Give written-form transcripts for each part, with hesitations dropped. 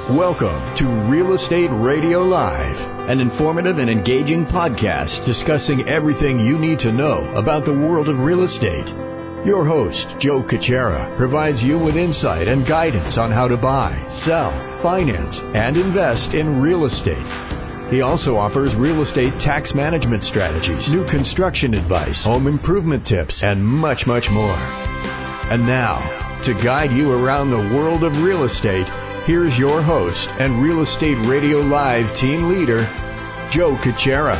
Welcome to Real Estate Radio Live, an informative and engaging podcast discussing everything you need to know about the world of real estate. Your host, Joe Caccera, provides you with insight and guidance on how to buy, sell, finance, and invest in real estate. He also offers real estate tax management strategies, new construction advice, home improvement tips, and much, much more. And now, to guide you around the world of real estate, here's your host and Real Estate Radio Live team leader, Joe Caccera.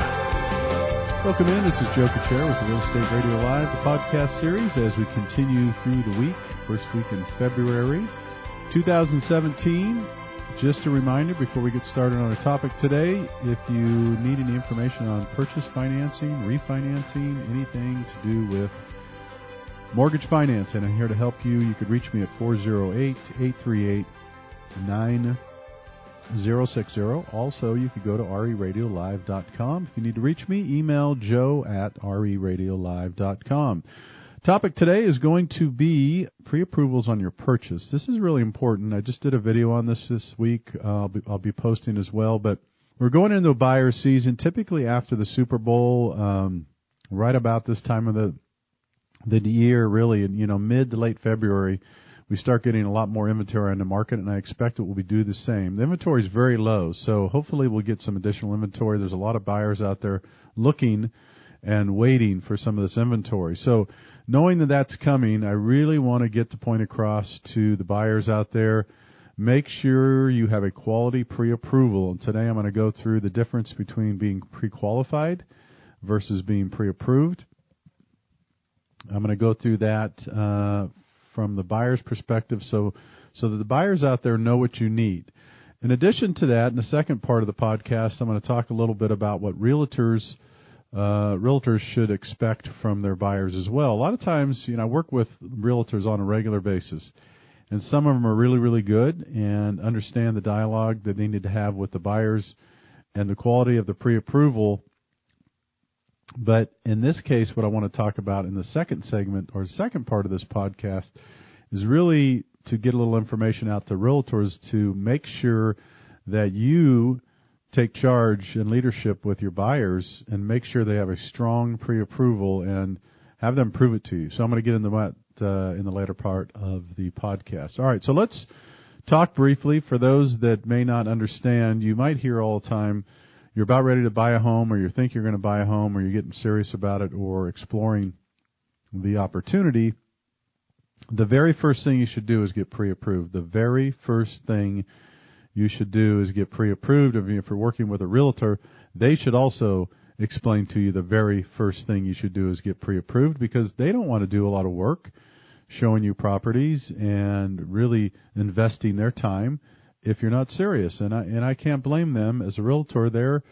Welcome in. This is Joe Caccera with Real Estate Radio Live, the podcast series, as we continue through the week, first week in February 2017. Just a reminder before we get started on our topic today, if you need any information on purchase financing, refinancing, anything to do with mortgage financing, I'm here to help you. You could reach me at 408-838-9060. Also, you could go to RERadiolive.com. If you need to reach me, email joe@RERadiolive.com. Topic today is going to be pre-approvals on your purchase. This is really important. I just did a video on this week. I'll be posting as well. But we're going into a buyer season, typically after the Super Bowl, right about this time of the year, really, mid to late February. We start getting a lot more inventory on the market, and I expect it will do the same. The inventory is very low, so hopefully we'll get some additional inventory. There's a lot of buyers out there looking and waiting for some of this inventory. So knowing that that's coming, I really want to get the point across to the buyers out there. Make sure you have a quality pre-approval. And today I'm going to go through the difference between being pre-qualified versus being pre-approved. I'm going to go through that from the buyer's perspective so that the buyers out there know what you need. In addition to that, in the second part of the podcast, I'm going to talk a little bit about what realtors should expect from their buyers as well. A lot of times, I work with realtors on a regular basis, and some of them are really, really good and understand the dialogue that they need to have with the buyers and the quality of the pre-approval. But in this case, what I want to talk about in the second segment or second part of this podcast is really to get a little information out to realtors to make sure that you take charge and leadership with your buyers and make sure they have a strong pre-approval and have them prove it to you. So I'm going to get into that in the later part of the podcast. All right, so let's talk briefly. For those that may not understand, you might hear all the time, you're about ready to buy a home, or you think you're going to buy a home, or you're getting serious about it, or exploring the opportunity. The very first thing you should do is get pre-approved. The very first thing you should do is get pre-approved. I mean, if you're working with a realtor, they should also explain to you the very first thing you should do is get pre-approved, because they don't want to do a lot of work showing you properties and really investing their time if you're not serious. And I can't blame them. As a realtor, they're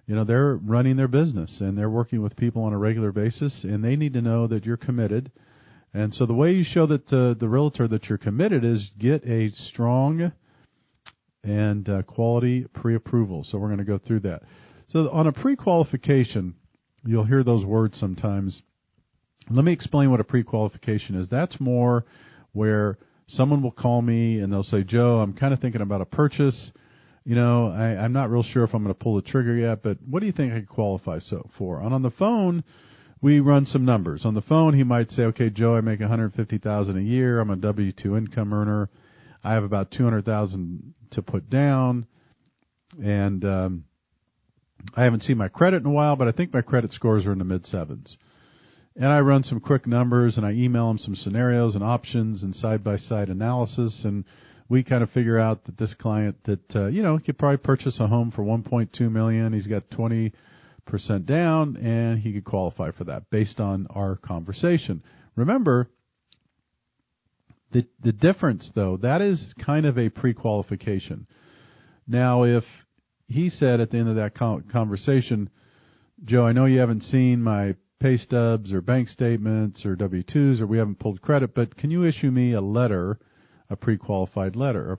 running their business and they're working with people on a regular basis, and they need to know that you're committed. And so the way you show that the realtor that you're committed is get a strong and quality pre-approval. So we're going to go through that. So on a pre-qualification, you'll hear those words sometimes. Let me explain what a pre-qualification is. That's more where someone will call me and they'll say, Joe, I'm kind of thinking about a purchase. I'm not real sure if I'm going to pull the trigger yet, but what do you think I could qualify for? And on the phone, we run some numbers. On the phone, he might say, okay, Joe, I make $150,000 a year. I'm a W-2 income earner. I have about $200,000 to put down, and I haven't seen my credit in a while, but I think my credit scores are in the mid-sevens. And I run some quick numbers, and I email him some scenarios and options and side-by-side analysis, and we kind of figure out that this client that, could probably purchase a home for $1.2 million. He's got 20% down, and he could qualify for that based on our conversation. Remember, the difference, though, that is kind of a pre-qualification. Now, if he said at the end of that conversation, Joe, I know you haven't seen my pay stubs or bank statements or W-2s, or we haven't pulled credit, but can you issue me a letter, a pre-qualified letter?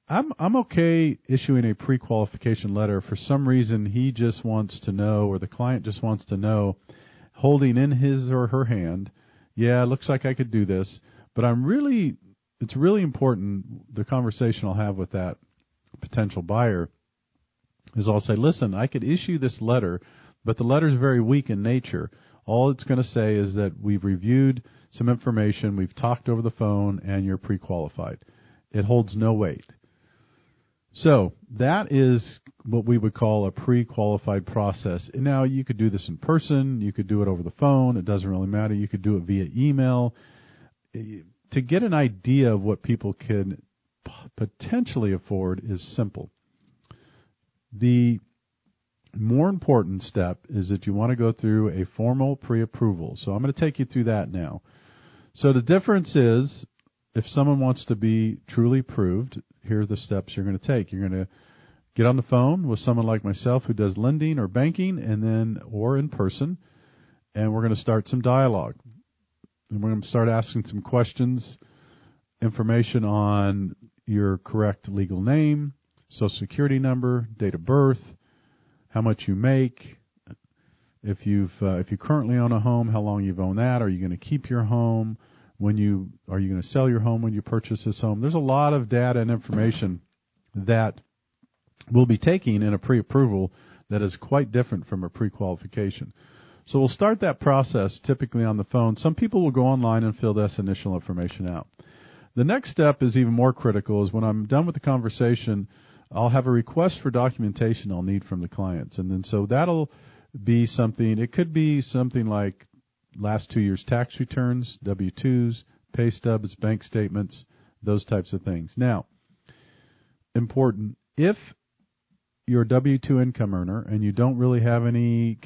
I'm okay issuing a pre-qualification letter. For some reason, he just wants to know, or the client just wants to know, holding in his or her hand, yeah, it looks like I could do this, but it's really important, the conversation I'll have with that potential buyer is I'll say, listen, I could issue this letter, but the letter is very weak in nature. All it's going to say is that we've reviewed some information, we've talked over the phone, and you're pre-qualified. It holds no weight. So that is what we would call a pre-qualified process. Now, you could do this in person. You could do it over the phone. It doesn't really matter. You could do it via email. To get an idea of what people can potentially afford is simple. The more important step is that you want to go through a formal pre-approval. So I'm going to take you through that now. So the difference is, if someone wants to be truly approved, here are the steps you're going to take. You're going to get on the phone with someone like myself who does lending or banking, or in person, and we're going to start some dialogue. And we're going to start asking some questions, information on your correct legal name, Social Security number, date of birth, how much you make, if you currently own a home, how long you've owned that, are you going to keep your home, are you going to sell your home when you purchase this home. There's a lot of data and information that we'll be taking in a pre-approval that is quite different from a pre-qualification. So we'll start that process typically on the phone. Some people will go online and fill this initial information out. The next step is even more critical, is when I'm done with the conversation, I'll have a request for documentation I'll need from the clients. And then so that'll be something, it could be something like last 2 years' tax returns, W-2s, pay stubs, bank statements, those types of things. Now, important, if you're a W-2 income earner and you don't really have any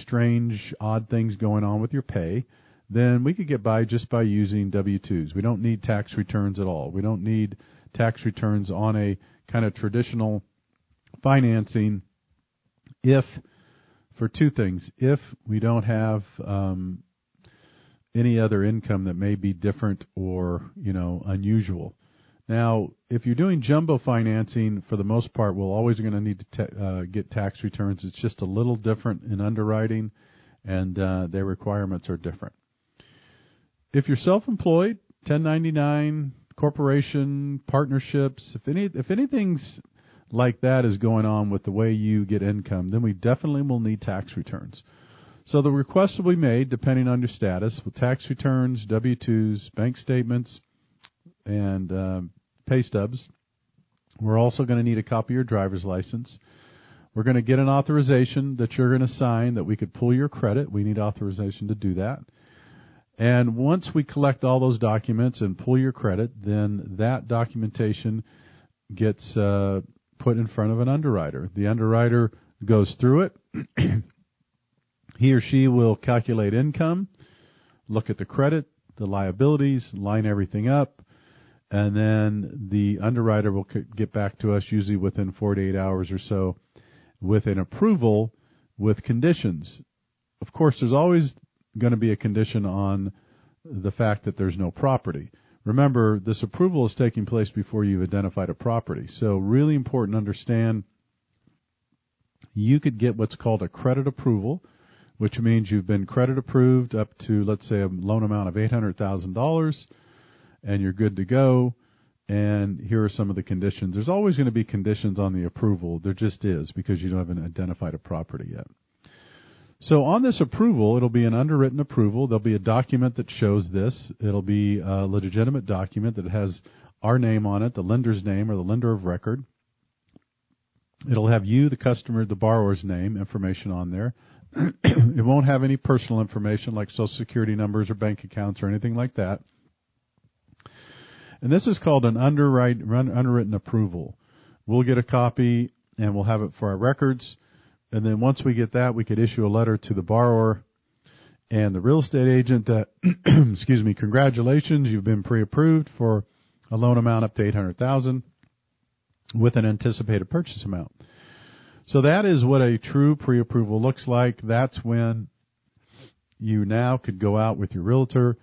strange, odd things going on with your pay, then we could get by just by using W-2s. We don't need tax returns at all. We don't need tax returns on a kind of traditional financing for two things. If we don't have any other income that may be different or, unusual. Now, if you're doing jumbo financing, for the most part, we're always going to need to get tax returns. It's just a little different in underwriting, and their requirements are different. If you're self-employed, 1099, corporation, partnerships, if anything's like that is going on with the way you get income, then we definitely will need tax returns. So the requests will be made depending on your status with tax returns, W-2s, bank statements, and pay stubs. We're also going to need a copy of your driver's license. We're going to get an authorization that you're going to sign that we could pull your credit. We need authorization to do that. And once we collect all those documents and pull your credit, then that documentation gets put in front of an underwriter. The underwriter goes through it. He or she will calculate income, look at the credit, the liabilities, line everything up, and then the underwriter will get back to us usually within 48 hours or so with an approval with conditions. Of course, there's always going to be a condition on the fact that there's no property. Remember, this approval is taking place before you've identified a property. So really important to understand, you could get what's called a credit approval, which means you've been credit approved up to, let's say, a loan amount of $800,000, and you're good to go. And here are some of the conditions. There's always going to be conditions on the approval. There just is, because you haven't identified a property yet. So on this approval, it'll be an underwritten approval. There'll be a document that shows this. It'll be a legitimate document that has our name on it, the lender's name or the lender of record. It'll have you, the customer, the borrower's name, information on there. It won't have any personal information like Social Security numbers or bank accounts or anything like that. And this is called an underwritten approval. We'll get a copy and we'll have it for our records. And then once we get that, we could issue a letter to the borrower and the real estate agent that, congratulations, you've been pre-approved for a loan amount up to $800,000 with an anticipated purchase amount. So that is what a true pre-approval looks like. That's when you now could go out with your realtor,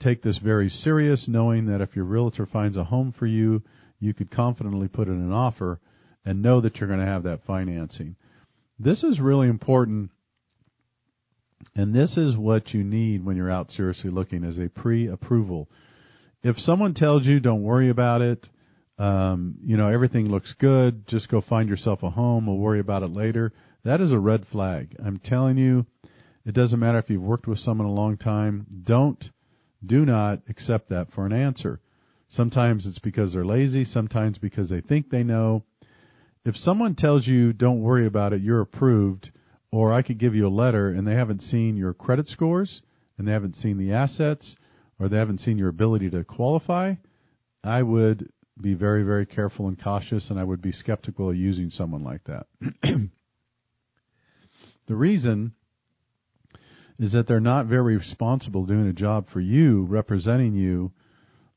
take this very serious, knowing that if your realtor finds a home for you, you could confidently put in an offer and know that you're going to have that financing. This is really important, and this is what you need when you're out seriously looking, as a pre-approval. If someone tells you don't worry about it, everything looks good. Just go find yourself a home. We'll worry about it later. That is a red flag. I'm telling you, it doesn't matter if you've worked with someone a long time. Do not accept that for an answer. Sometimes it's because they're lazy. Sometimes because they think they know. If someone tells you, don't worry about it, you're approved, or I could give you a letter and they haven't seen your credit scores and they haven't seen the assets or they haven't seen your ability to qualify, I would be very, very careful and cautious, and I would be skeptical of using someone like that. The reason is that they're not very responsible doing a job for you, representing you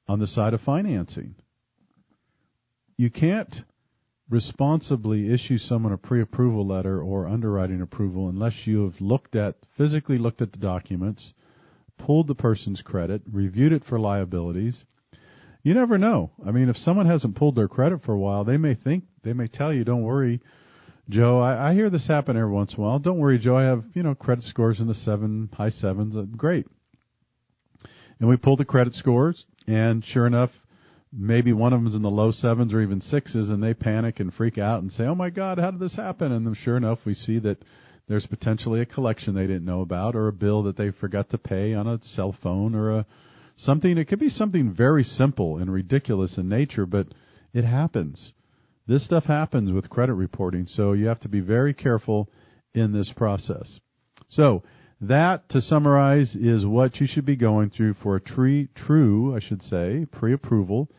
on the side of financing. You can't responsibly issue someone a pre-approval letter or underwriting approval unless you have physically looked at the documents, pulled the person's credit, reviewed it for liabilities. You never know. I mean, if someone hasn't pulled their credit for a while, they may tell you, don't worry, Joe, I hear this happen every once in a while. Don't worry, Joe, I have, credit scores in the high sevens. Great. And we pull the credit scores, and sure enough, maybe one of them is in the low sevens or even sixes, and they panic and freak out and say, oh, my God, how did this happen? And then sure enough, we see that there's potentially a collection they didn't know about or a bill that they forgot to pay on a cell phone or something. It could be something very simple and ridiculous in nature, but it happens. This stuff happens with credit reporting, so you have to be very careful in this process. So that, to summarize, is what you should be going through for a true pre-approval.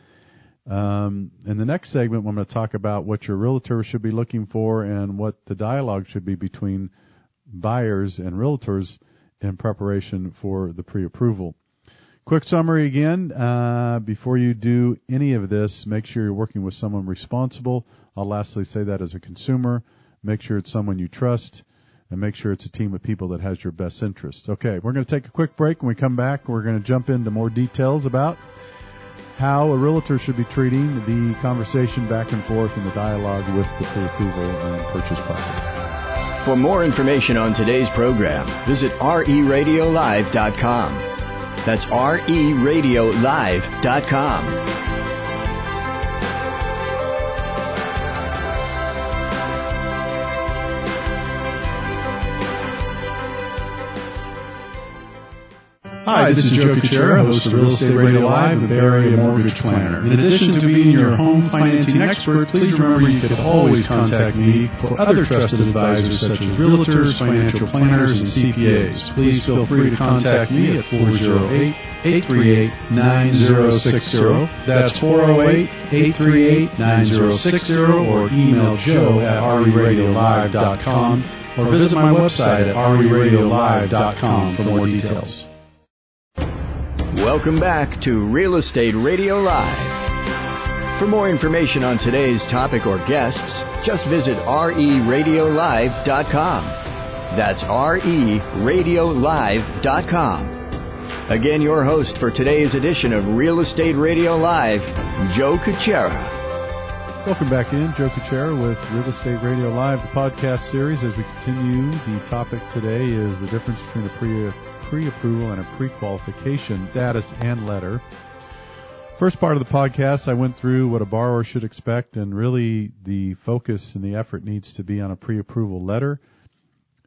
In the next segment, I'm going to talk about what your realtor should be looking for and what the dialogue should be between buyers and realtors in preparation for the pre-approval. Quick summary again, before you do any of this, make sure you're working with someone responsible. I'll lastly say that as a consumer. Make sure it's someone you trust, and make sure it's a team of people that has your best interests. Okay, we're going to take a quick break. When we come back, we're going to jump into more details about how a realtor should be treating the conversation back and forth and the dialogue with the pre-approval and purchase process. For more information on today's program, visit RERadiolive.com. That's RERadiolive.com. Hi, this is Joe Kuchera, host of Real Estate Radio Live, the Bay Area Mortgage Planner. In addition to being your home financing expert, please remember you can always contact me for other trusted advisors such as realtors, financial planners, and CPAs. Please feel free to contact me at 408-838-9060. That's 408-838-9060, or email Joe at RERadiolive.com, or visit my website at RERadiolive.com for more details. Welcome back to Real Estate Radio Live. For more information on today's topic or guests, just visit RERadiolive.com. That's RERadiolive.com. Again, your host for today's edition of Real Estate Radio Live, Joe Kuchera. Welcome back in. Joe Kuchera with Real Estate Radio Live, the podcast series. As we continue, the topic today is the difference between a pre-approval and a pre-qualification status and letter. First part of the podcast, I went through what a borrower should expect, and really the focus and the effort needs to be on a pre-approval letter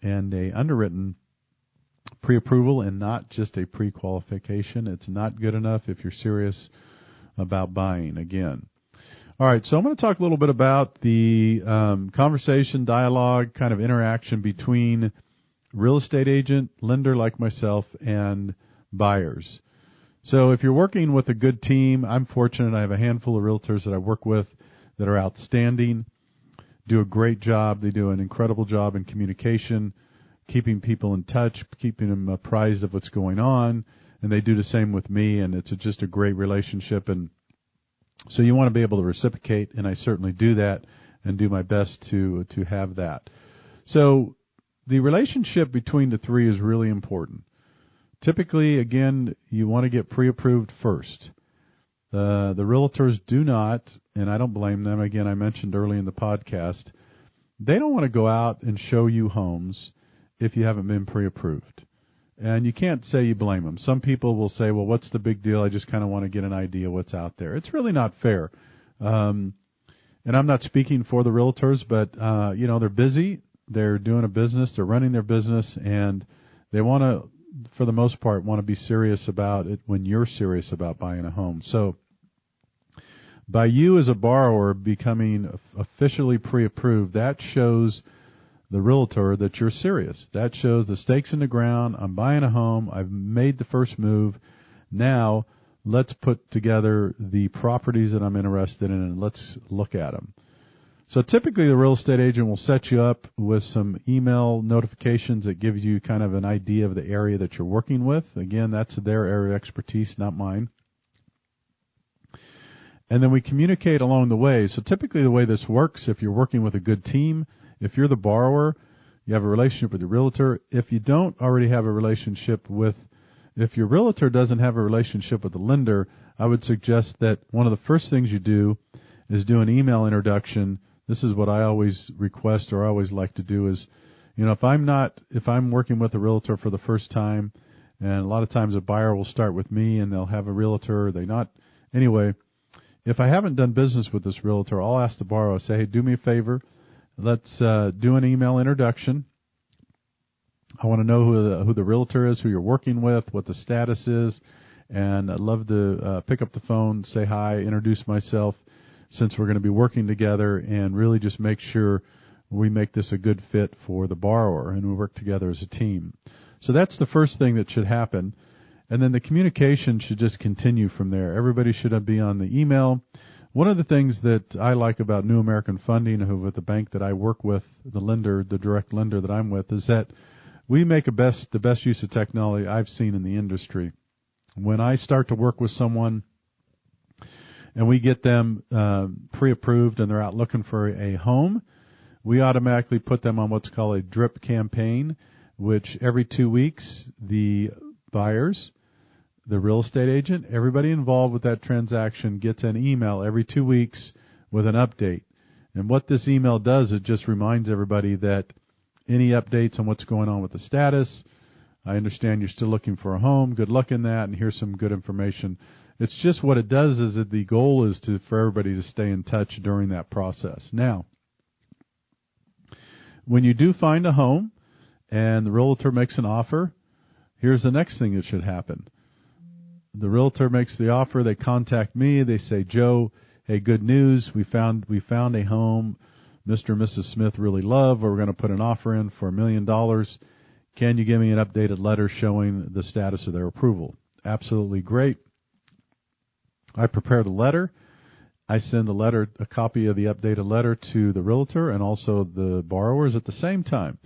and a underwritten pre-approval and not just a pre-qualification. It's not good enough if you're serious about buying again. All right, so I'm going to talk a little bit about the conversation, dialogue, kind of interaction between real estate agent, lender like myself, and buyers. So if you're working with a good team, I'm fortunate. I have a handful of realtors that I work with that are outstanding, do a great job. They do an incredible job in communication, keeping people in touch, keeping them apprised of what's going on, and they do the same with me, and it's just a great relationship. And so you want to be able to reciprocate, and I certainly do that and do my best to have that. So the relationship between the three is really important. Typically, again, you want to get pre-approved first. The realtors do not, and I don't blame them. Again, I mentioned early in the podcast, they don't want to go out and show you homes if you haven't been pre-approved. And you can't say you blame them. Some people will say, well, what's the big deal? I just kind of want to get an idea what's out there. It's really not fair. And I'm not speaking for the realtors, but, they're busy. They're doing a business. They're running their business, and they want to, for the most part, want to be serious about it when you're serious about buying a home. So by you as a borrower becoming officially pre-approved, that shows the realtor that you're serious. That shows the stakes in the ground. I'm buying a home. I've made the first move. Now let's put together the properties that I'm interested in and let's look at them. So typically the real estate agent will set you up with some email notifications that give you kind of an idea of the area that you're working with. Again, that's their area of expertise, not mine. And then we communicate along the way. So typically the way this works, if you're working with a good team, if you're the borrower, you have a relationship with your realtor. If you don't already have a relationship with, if your realtor doesn't have a relationship with the lender, I would suggest that one of the first things you do is do an email introduction. This is what I always request or I always like to do is, if I'm working with a realtor for the first time, and a lot of times a buyer will start with me and they'll have a realtor, anyway, if I haven't done business with this realtor, I'll ask the borrower, I'll say, hey, do me a favor. Let's do an email introduction. I want to know who the realtor is, who you're working with, what the status is, and I'd love to pick up the phone, say hi, introduce myself, since we're going to be working together, and really just make sure we make this a good fit for the borrower and we work together as a team. So that's the first thing that should happen. And then the communication should just continue from there. Everybody should be on the email. One of the things that I like about New American Funding, who with the bank that I work with, the lender, the direct lender that I'm with, is that we make the best use of technology I've seen in the industry. When I start to work with someone and we get them pre-approved and they're out looking for a home, we automatically put them on what's called a drip campaign, which every 2 weeks the buyers, the real estate agent, everybody involved with that transaction gets an email every 2 weeks with an update. And what this email does, it just reminds everybody that any updates on what's going on with the status. I understand you're still looking for a home. Good luck in that, and here's some good information. It's just what it does is that the goal is for everybody to stay in touch during that process. Now, when you do find a home and the realtor makes an offer, here's the next thing that should happen. The realtor makes the offer. They contact me. They say, Joe, hey, good news. We found a home Mr. and Mrs. Smith really love. We're going to put an offer in for $1 million. Can you give me an updated letter showing the status of their approval? Absolutely great. I prepare the letter. I send a copy of the updated letter to the realtor and also the borrowers at the same time.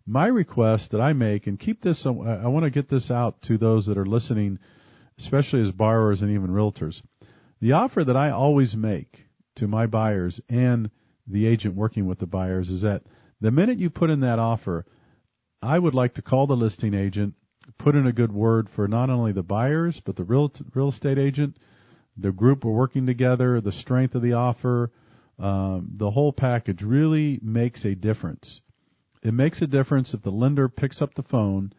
My request that I make, and keep this, I want to get this out to those that are listening, especially as borrowers and even realtors. The offer that I always make to my buyers and the agent working with the buyers is that the minute you put in that offer, I would like to call the listing agent, put in a good word for not only the buyers, but the real estate agent, the group we're working together, the strength of the offer, the whole package really makes a difference. It makes a difference if the lender picks up the phone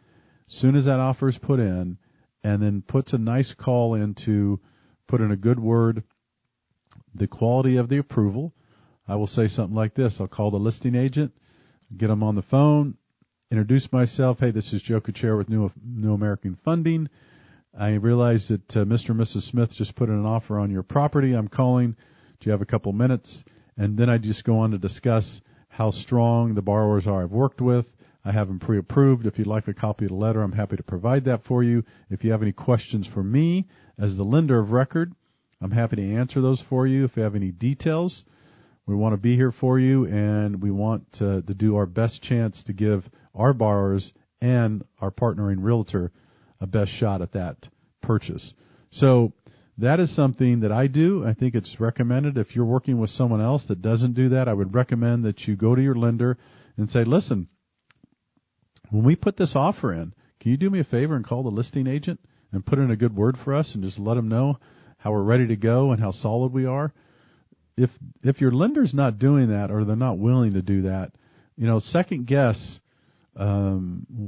as soon as that offer is put in and then puts a nice call in to put in a good word, the quality of the approval. I will say something like this. I'll call the listing agent, get them on the phone, introduce myself. Hey, this is Joe Kuchera with New American Funding. I realize that Mr. and Mrs. Smith just put in an offer on your property. I'm calling. Do you have a couple minutes? And then I just go on to discuss how strong the borrowers are I've worked with. I have them pre-approved. If you'd like a copy of the letter, I'm happy to provide that for you. If you have any questions for me as the lender of record, I'm happy to answer those for you. If you have any details, we want to be here for you, and we want to do our best chance to give our borrowers and our partnering realtor a best shot at that purchase. So that is something that I do. I think it's recommended. If you're working with someone else that doesn't do that, I would recommend that you go to your lender and say, listen, when we put this offer in, can you do me a favor and call the listing agent and put in a good word for us and just let them know how we're ready to go and how solid we are? If your lender's not doing that or they're not willing to do that, second guess some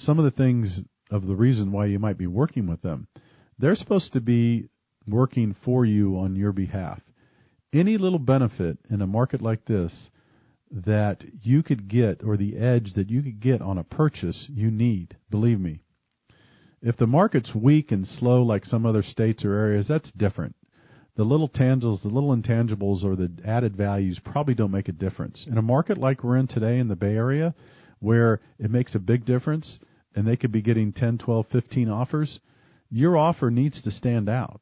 of the things of the reason why you might be working with them. They're supposed to be working for you on your behalf. any little benefit in a market like this that you could get, or the edge that you could get on a purchase, you need. Believe me. If the market's weak and slow like some other states or areas, that's different. The little tangibles, the little intangibles, or the added values probably don't make a difference. In a market like we're in today in the Bay Area, where it makes a big difference, and they could be getting 10, 12, 15 offers, your offer needs to stand out.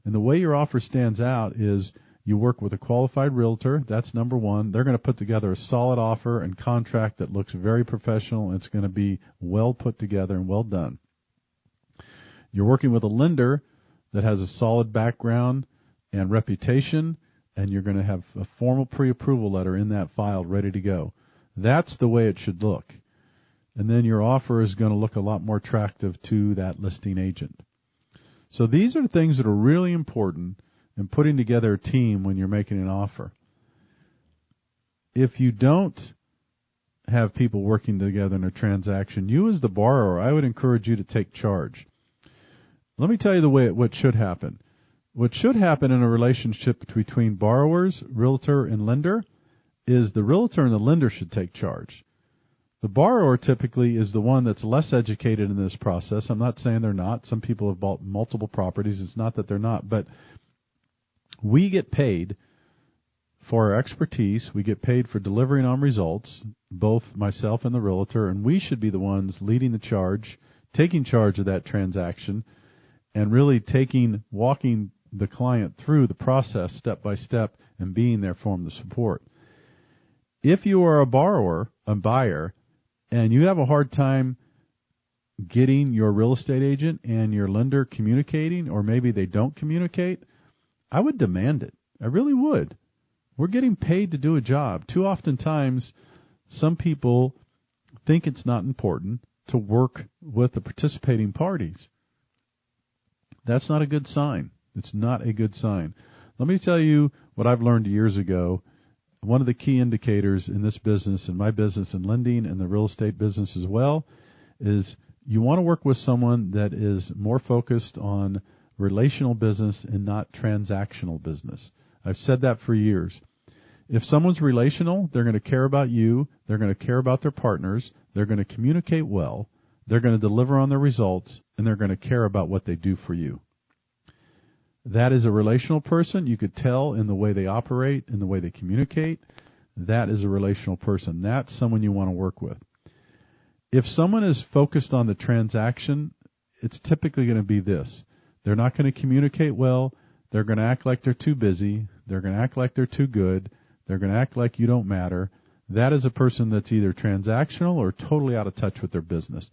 And the way your offer stands out is you work with a qualified realtor. That's number one. They're going to put together a solid offer and contract that looks very professional, and it's going to be well put together and well done. You're working with a lender that has a solid background and reputation, and you're going to have a formal pre-approval letter in that file ready to go. That's the way it should look. And then your offer is going to look a lot more attractive to that listing agent. So these are the things that are really important in putting together a team when you're making an offer. If you don't have people working together in a transaction, you as the borrower, I would encourage you to take charge. Let me tell you what should happen. What should happen in a relationship between borrowers, realtor, and lender is the realtor and the lender should take charge. The borrower typically is the one that's less educated in this process. I'm not saying they're not. Some people have bought multiple properties. It's not that they're not. But we get paid for our expertise. We get paid for delivering on results, both myself and the realtor, and we should be the ones leading the charge, taking charge of that transaction, and really walking the client through the process step by step and being there for them to support. If you are a buyer, and you have a hard time getting your real estate agent and your lender communicating, or maybe they don't communicate, I would demand it. I really would. We're getting paid to do a job. Too often times, some people think it's not important to work with the participating parties. That's not a good sign. It's not a good sign. Let me tell you what I've learned years ago. One of the key indicators in this business, in my business in lending and the real estate business as well, is you want to work with someone that is more focused on relational business and not transactional business. I've said that for years. If someone's relational, they're going to care about you, they're going to care about their partners, they're going to communicate well, they're going to deliver on their results, and they're going to care about what they do for you. That is a relational person. You could tell in the way they operate, in the way they communicate. That is a relational person. That's someone you want to work with. If someone is focused on the transaction, it's typically going to be this. They're not going to communicate well. They're going to act like they're too busy. They're going to act like they're too good. They're going to act like you don't matter. That is a person that's either transactional or totally out of touch with their business.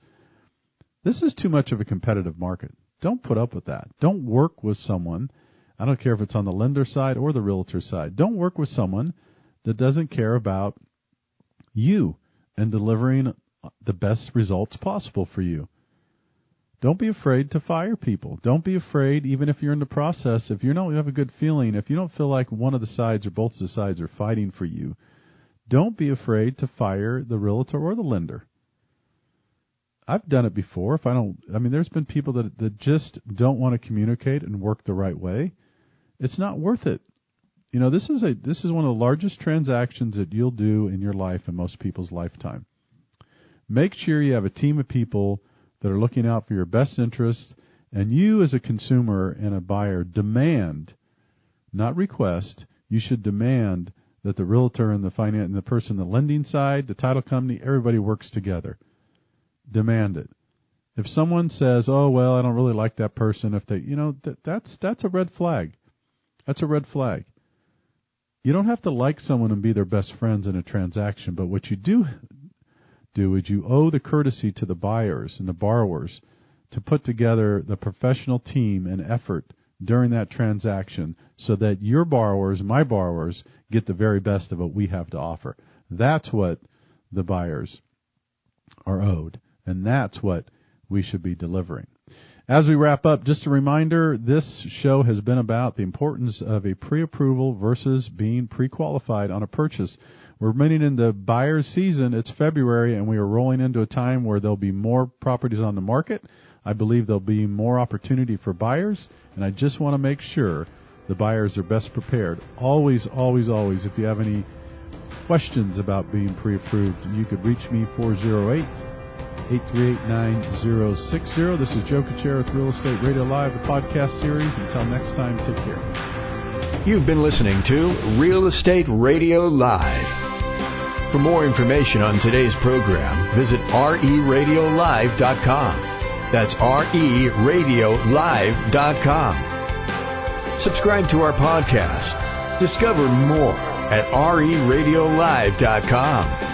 This is too much of a competitive market. Don't put up with that. Don't work with someone, I don't care if it's on the lender side or the realtor side, don't work with someone that doesn't care about you and delivering the best results possible for you. Don't be afraid to fire people. Don't be afraid, even if you're in the process, if you don't have a good feeling, if you don't feel like one of the sides or both of the sides are fighting for you, don't be afraid to fire the realtor or the lender. I've done it before. There's been people that just don't want to communicate and work the right way. It's not worth it. This is one of the largest transactions that you'll do in your life in most people's lifetime. Make sure you have a team of people that are looking out for your best interests, and you as a consumer and a buyer demand, not request, you should demand that the realtor and the person, the lending side, the title company, everybody works together. Demand it. If someone says, "Oh well, I don't really like that person," that's a red flag. That's a red flag. You don't have to like someone and be their best friends in a transaction, but what you do is you owe the courtesy to the buyers and the borrowers to put together the professional team and effort during that transaction so that your borrowers, my borrowers, get the very best of what we have to offer. That's what the buyers are owed. And that's what we should be delivering. As we wrap up, just a reminder, this show has been about the importance of a pre-approval versus being pre-qualified on a purchase. We're running into buyer's season. It's February, and we are rolling into a time where there'll be more properties on the market. I believe there'll be more opportunity for buyers, and I just want to make sure the buyers are best prepared. Always, always, always, if you have any questions about being pre-approved, you could reach me 408-838-9060. This is Joe Kuchera with Real Estate Radio Live, the podcast series. Until next time, take care. You've been listening to Real Estate Radio Live. For more information on today's program, visit RERadiolive.com. That's RERadiolive.com. Subscribe to our podcast. Discover more at RERadiolive.com.